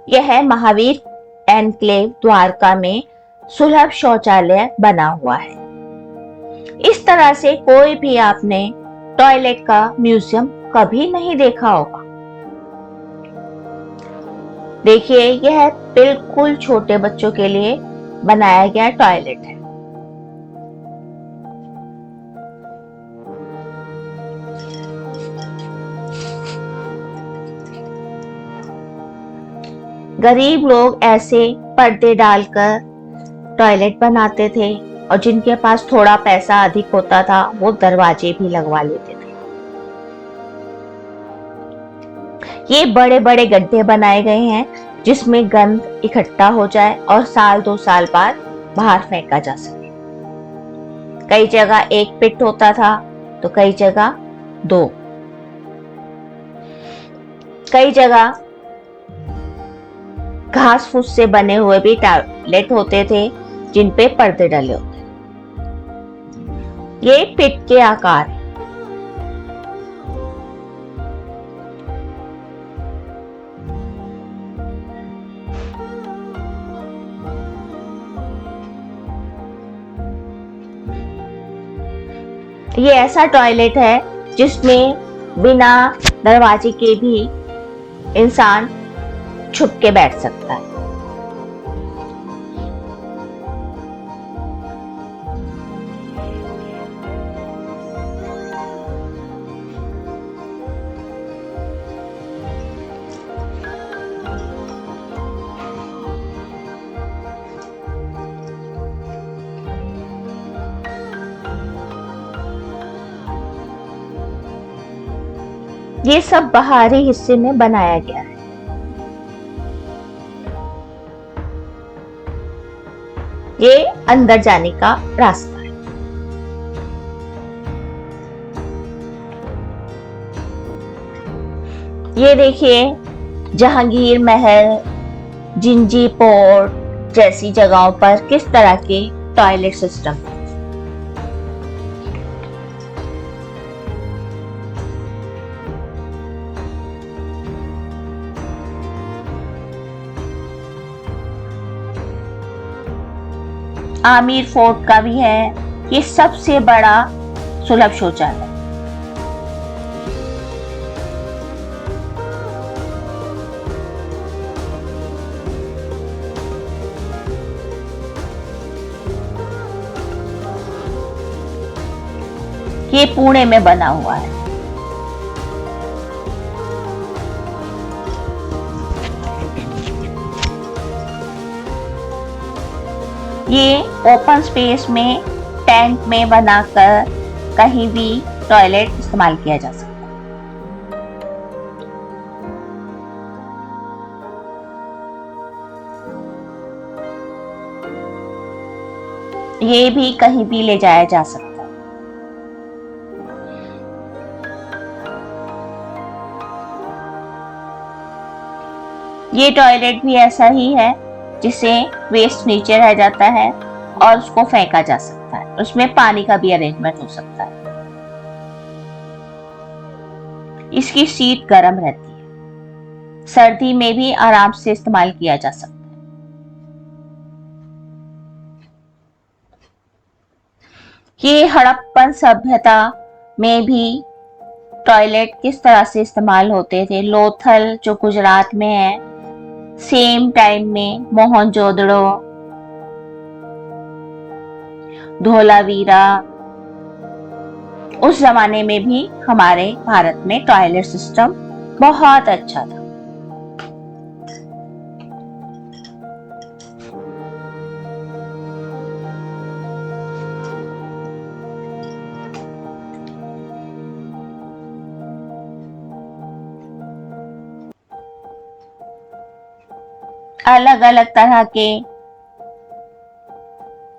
यह महावीर एनक्लेव द्वारका में सुलभ शौचालय बना हुआ है। इस तरह से कोई भी आपने टॉयलेट का म्यूजियम कभी नहीं देखा होगा। देखिए, यह बिल्कुल छोटे बच्चों के लिए बनाया गया टॉयलेट है। गरीब लोग ऐसे पर्दे डालकर टॉयलेट बनाते थे और जिनके पास थोड़ा पैसा अधिक होता था वो दरवाजे भी लगवा लेते थे। ये बड़े बड़े गड्ढे बनाए गए हैं जिसमें गंद इकट्ठा हो जाए और साल 2 साल बाद बाहर फेंका जा सके। कई जगह एक पिट होता था तो कई जगह 2। कई जगह घास फूस से बने हुए भी टॉयलेट होते थे जिन पे पर्दे डले होते। ये पिट के आकार है। ये ऐसा टॉयलेट है जिसमें बिना दरवाजे के भी इंसान छुप के बैठ सकता है। ये सब बाहरी हिस्से में बनाया गया है। ये अंदर जाने का रास्ता है। ये देखिए, जहांगीर महल, जिंजी पोर्ट जैसी जगहों पर किस तरह के टॉयलेट सिस्टम है। आमिर फोर्ट का भी है। ये सबसे बड़ा सुलभ शौचालय। ये पुणे में बना हुआ है। ये ओपन स्पेस में टैंक में बनाकर कहीं भी टॉयलेट इस्तेमाल किया जा सकता है। ये भी कहीं भी ले जाया जा सकता है। ये टॉयलेट भी ऐसा ही है जिसे वेस्ट नीचे रह जाता है और उसको फेंका जा सकता है। उसमें पानी का भी अरेंजमेंट हो सकता है। इसकी सीट गर्म रहती है। सर्दी में भी आराम से इस्तेमाल किया जा सकता है। ये हड़प्पन सभ्यता में भी टॉयलेट किस तरह से इस्तेमाल होते थे। लोथल जो गुजरात में है, सेम टाइम में मोहनजोदड़ो, धोलावीरा, उस जमाने में भी हमारे भारत में टॉयलेट सिस्टम बहुत अच्छा था। अलग अलग तरह के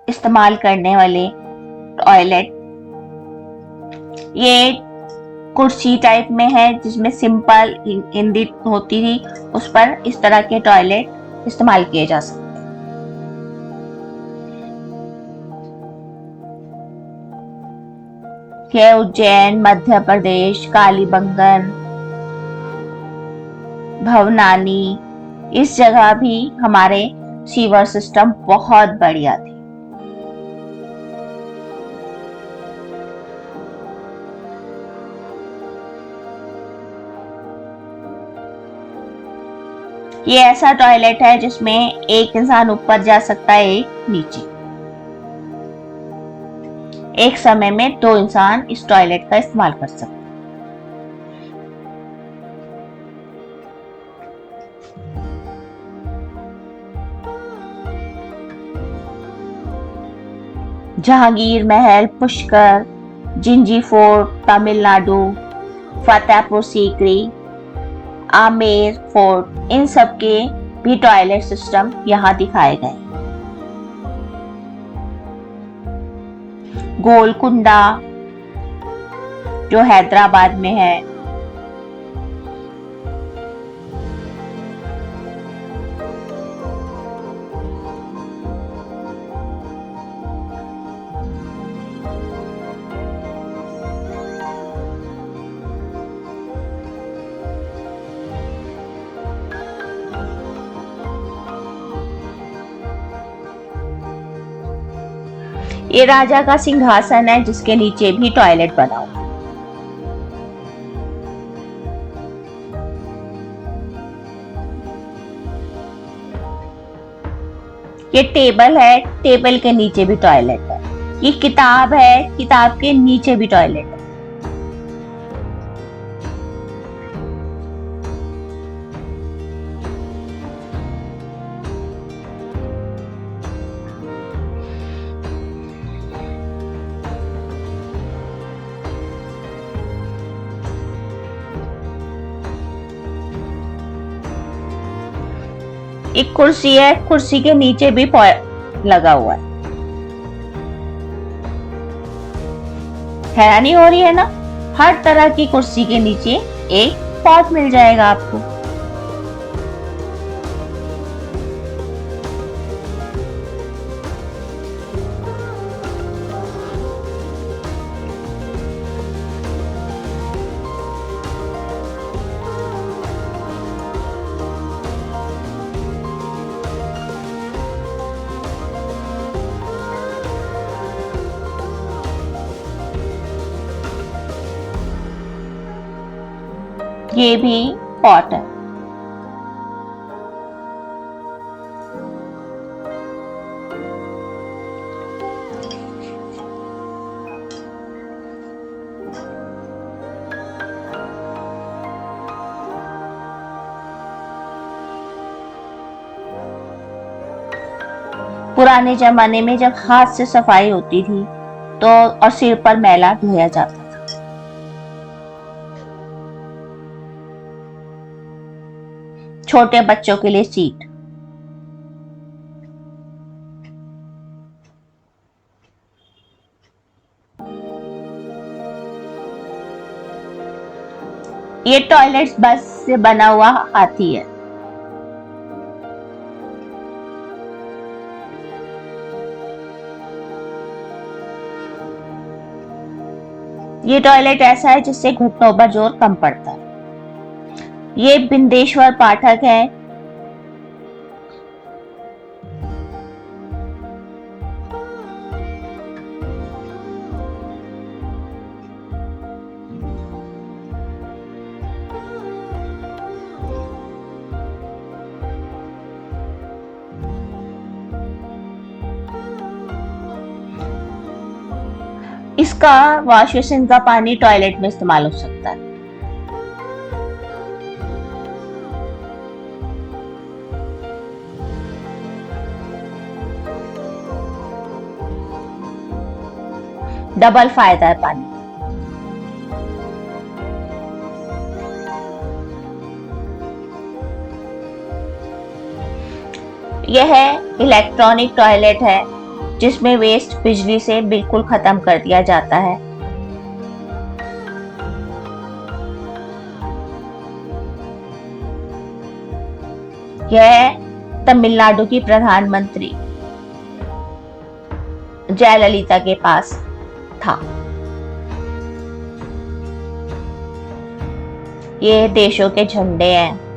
इस्तेमाल करने वाले टॉयलेट। ये कुर्सी टाइप में है जिसमें सिंपल हिंदी होती थी, उस पर इस तरह के टॉयलेट इस्तेमाल किए जा सकते हैं। यह उज्जैन, मध्य प्रदेश, कालीबंगन, भवनानी, इस जगह भी हमारे सीवर सिस्टम बहुत बढ़िया थे। ये ऐसा टॉयलेट है जिसमें एक इंसान ऊपर जा सकता है, एक नीचे। एक समय में 2 इंसान इस टॉयलेट का इस्तेमाल कर सकते हैं। जहांगीर महल, पुष्कर, जिंजी फोर्ट तमिलनाडु, फतेहपुर सीकरी, आमेर फोर्ट, इन सब के भी टॉयलेट सिस्टम यहाँ दिखाए गए। गोलकुंडा जो हैदराबाद में है, ये राजा का सिंहासन है जिसके नीचे भी टॉयलेट बना हुआ। ये टेबल है, टेबल के नीचे भी टॉयलेट है। ये किताब है, किताब के नीचे भी टॉयलेट है। एक कुर्सी है, कुर्सी के नीचे भी लगा हुआ है। हैरानी हो रही है ना, हर तरह की कुर्सी के नीचे एक पॉट मिल जाएगा आपको। ये भी पॉट है। पुराने जमाने में जब हाथ से सफाई होती थी तो और सिर पर मैला धोया जाता था। छोटे बच्चों के लिए सीट, ये टॉयलेट बस से बना हुआ हाथी है। ये टॉयलेट ऐसा है जिससे घुटनों पर जोर कम पड़ता है। ये बिंदेश्वर पाठक है। इसका वॉश बेसिन का पानी टॉयलेट में इस्तेमाल हो सकता है। डबल फायदा है पानी। यह इलेक्ट्रॉनिक टॉयलेट है जिसमें वेस्ट बिजली से बिल्कुल खत्म कर दिया जाता है। यह तमिलनाडु की प्रधानमंत्री जयललिता के पास था। ये देशों के झंडे हैं।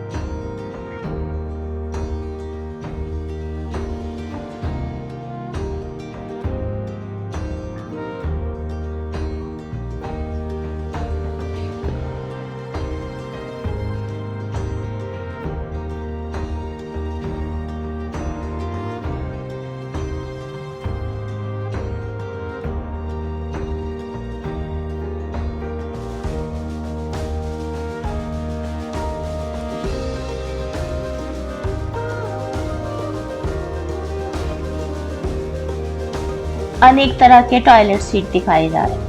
अनेक तरह के टॉयलेट सीट दिखाए जा रहे हैं।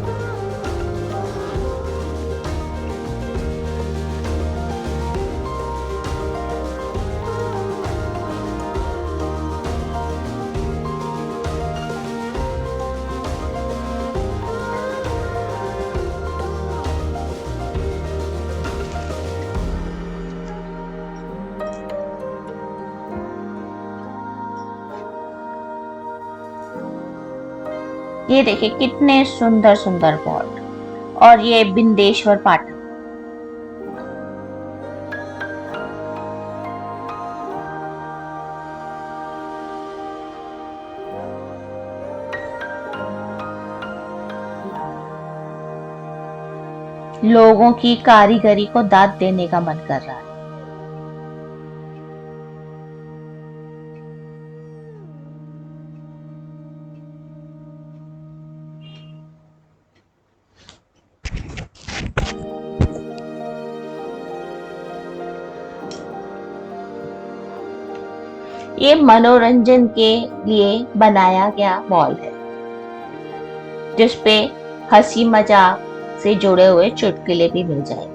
ये देखिए कितने सुंदर सुंदर पॉट। और ये बिंदेश्वर पाठक। लोगों की कारीगरी को दाद देने का मन कर रहा है। ये मनोरंजन के लिए बनाया गया मॉल है, जिसपे हंसी मजाक से जुड़े हुए चुटकुले भी मिल जाएंगे।